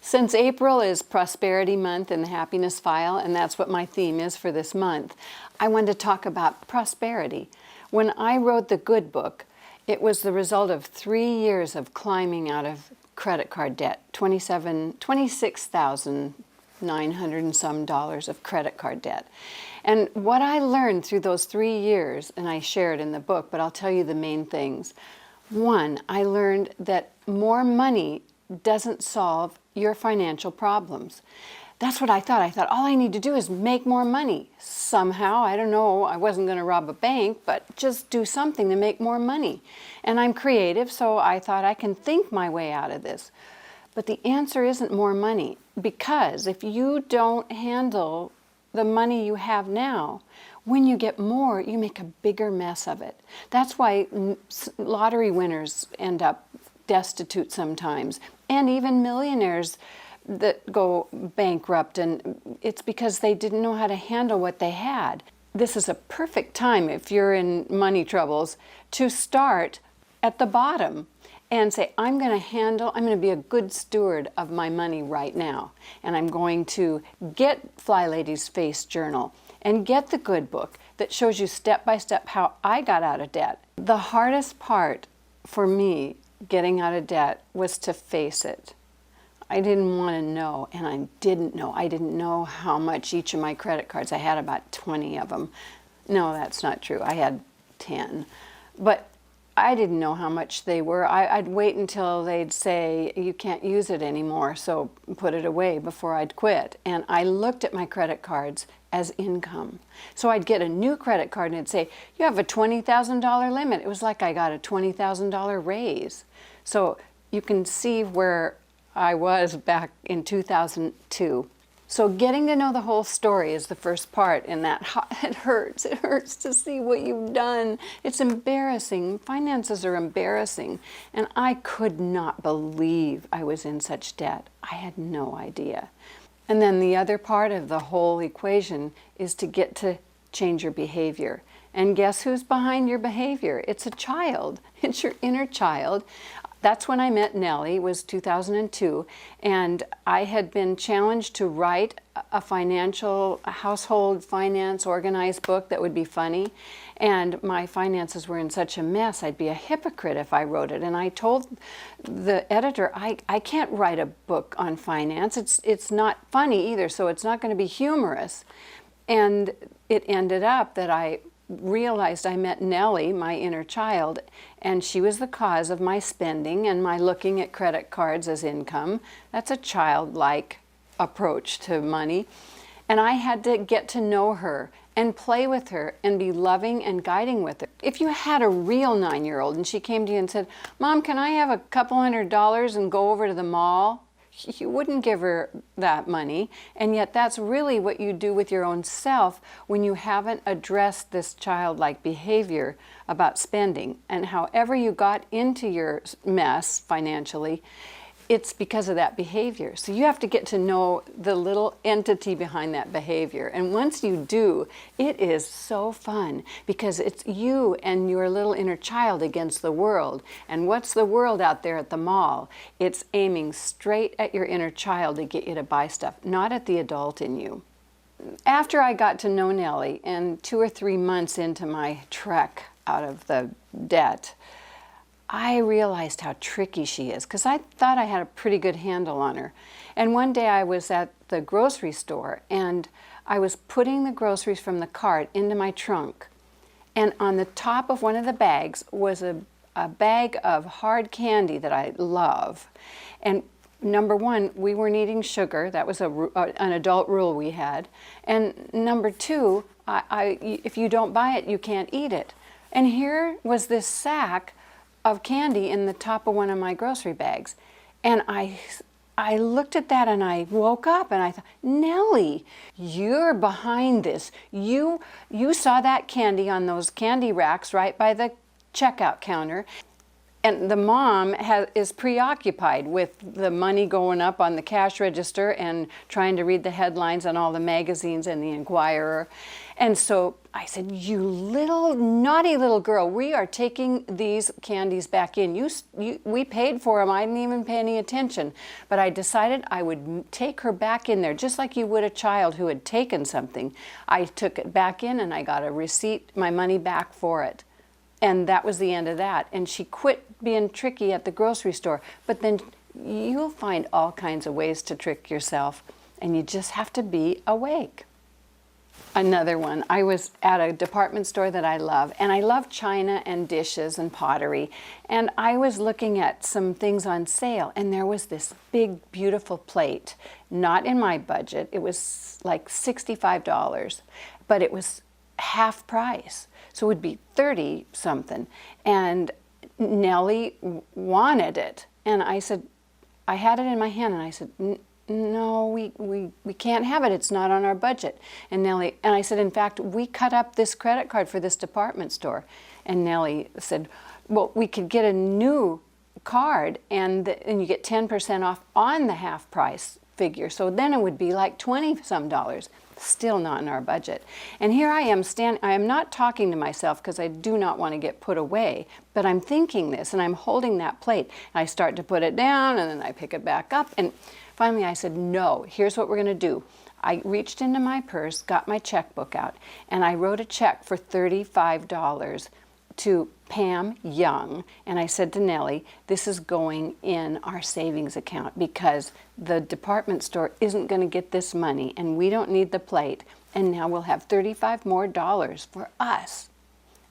Since April is Prosperity Month in the Happiness File, and that's what my theme is for this month, I wanted to talk about prosperity. When I wrote the Good Book, it was the result of 3 years of climbing out of credit card debt, $26,900 and some dollars of credit card debt. And what I learned through those 3 years, and I share it in the book, but I'll tell you the main things. One, I learned that more money doesn't solve your financial problems. That's what I thought. I thought all I need to do is make more money. Somehow, I don't know, I wasn't going to rob a bank, but just do something to make more money. And I'm creative, so I thought I can think my way out of this. But the answer isn't more money, because if you don't handle the money you have now, when you get more, you make a bigger mess of it. That's why lottery winners end up destitute sometimes, and even millionaires that go bankrupt, and it's because they didn't know how to handle what they had. This is a perfect time, if you're in money troubles, to start at the bottom and say, I'm going to be a good steward of my money right now. And I'm going to get Fly Lady's Face Journal and get the Good Book that shows you step by step how I got out of debt. The hardest part for me getting out of debt was to face it. I didn't want to know, and I didn't know. I didn't know how much each of my credit cards, I had about 20 of them. No, that's not true. I had 10. But I didn't know how much they were. I'd wait until they'd say, you can't use it anymore, so put it away before I'd quit. And I looked at my credit cards as income. So I'd get a new credit card and it'd say, you have a $20,000 limit. It was like I got a $20,000 raise. So you can see where I was back in 2002. So getting to know the whole story is the first part, and that it hurts. It hurts to see what you've done. It's embarrassing. Finances are embarrassing. And I could not believe I was in such debt. I had no idea. And then the other part of the whole equation is to get to change your behavior. And guess who's behind your behavior? It's a child. It's your inner child. That's when I met Nellie, was 2002, and I had been challenged to write a household finance organized book that would be funny, and my finances were in such a mess, I'd be a hypocrite if I wrote it. And I told the editor, I can't write a book on finance. It's not funny either, so it's not going to be humorous. And it ended up that I realized I met Nellie, my inner child, and she was the cause of my spending and my looking at credit cards as income. That's a childlike approach to money. And I had to get to know her and play with her and be loving and guiding with her. If you had a real 9-year-old and she came to you and said, Mom, can I have a couple $100 and go over to the mall? You wouldn't give her that money, and yet that's really what you do with your own self when you haven't addressed this childlike behavior about spending. And however you got into your mess financially, it's because of that behavior. So you have to get to know the little entity behind that behavior. And once you do, it is so fun, because it's you and your little inner child against the world. And what's the world out there at the mall? It's aiming straight at your inner child to get you to buy stuff, not at the adult in you. After I got to know Nellie, and 2 or 3 months into my trek out of the debt, I realized how tricky she is, because I thought I had a pretty good handle on her. And one day I was at the grocery store, and I was putting the groceries from the cart into my trunk. And on the top of one of the bags was a bag of hard candy that I love. And number one, we weren't eating sugar. That was an adult rule we had. And number two, if you don't buy it, you can't eat it. And here was this sack of candy in the top of one of my grocery bags. And I looked at that and I woke up and I thought, Nellie, you're behind this. You saw that candy on those candy racks right by the checkout counter, And the mom is preoccupied with the money going up on the cash register and trying to read the headlines on all the magazines and the Inquirer. And so I said, you little naughty little girl, we are taking these candies back in. We paid for them. I didn't even pay any attention. But I decided I would take her back in there, just like you would a child who had taken something. I took it back in and I got a receipt, my money back for it. And that was the end of that. And she quit being tricky at the grocery store. But then you'll find all kinds of ways to trick yourself, and you just have to be awake. Another one, I was at a department store that I love, and I love china and dishes and pottery. And I was looking at some things on sale, and there was this big, beautiful plate, not in my budget. It was like $65, but it was half price. So it would be 30 something. And Nellie wanted it. And I said, I had it in my hand and I said, no, we can't have it. It's not on our budget. And I said, in fact, we cut up this credit card for this department store. And Nellie said, well, we could get a new card and you get 10% off on the half price figure. So then it would be like 20 some dollars. Still not in our budget. And here I am I am not talking to myself because I do not want to get put away, but I'm thinking this and I'm holding that plate. And I start to put it down and then I pick it back up. And finally I said, no, here's what we're going to do. I reached into my purse, got my checkbook out, and I wrote a check for $35 to Pam Young, and I said to Nellie, this is going in our savings account because the department store isn't going to get this money and we don't need the plate, and now we'll have $35 more for us.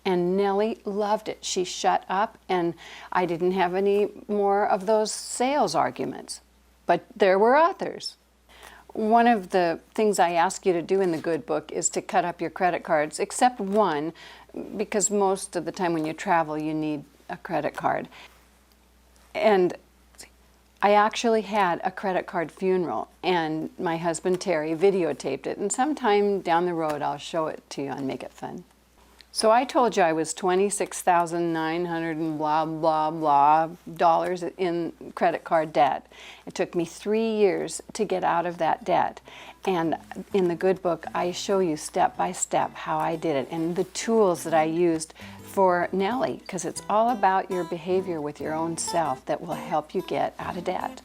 And Nellie loved it. She shut up and I didn't have any more of those sales arguments, but there were others. One of the things I ask you to do in the good book is to cut up your credit cards, except one, because most of the time when you travel you need a credit card. And I actually had a credit card funeral, and my husband Terry videotaped it, and sometime down the road I'll show it to you and make it fun. So I told you I was $26,900 and blah, blah, blah dollars in credit card debt. It took me 3 years to get out of that debt. And in the good book, I show you step by step how I did it and the tools that I used for Nellie, because it's all about your behavior with your own self that will help you get out of debt.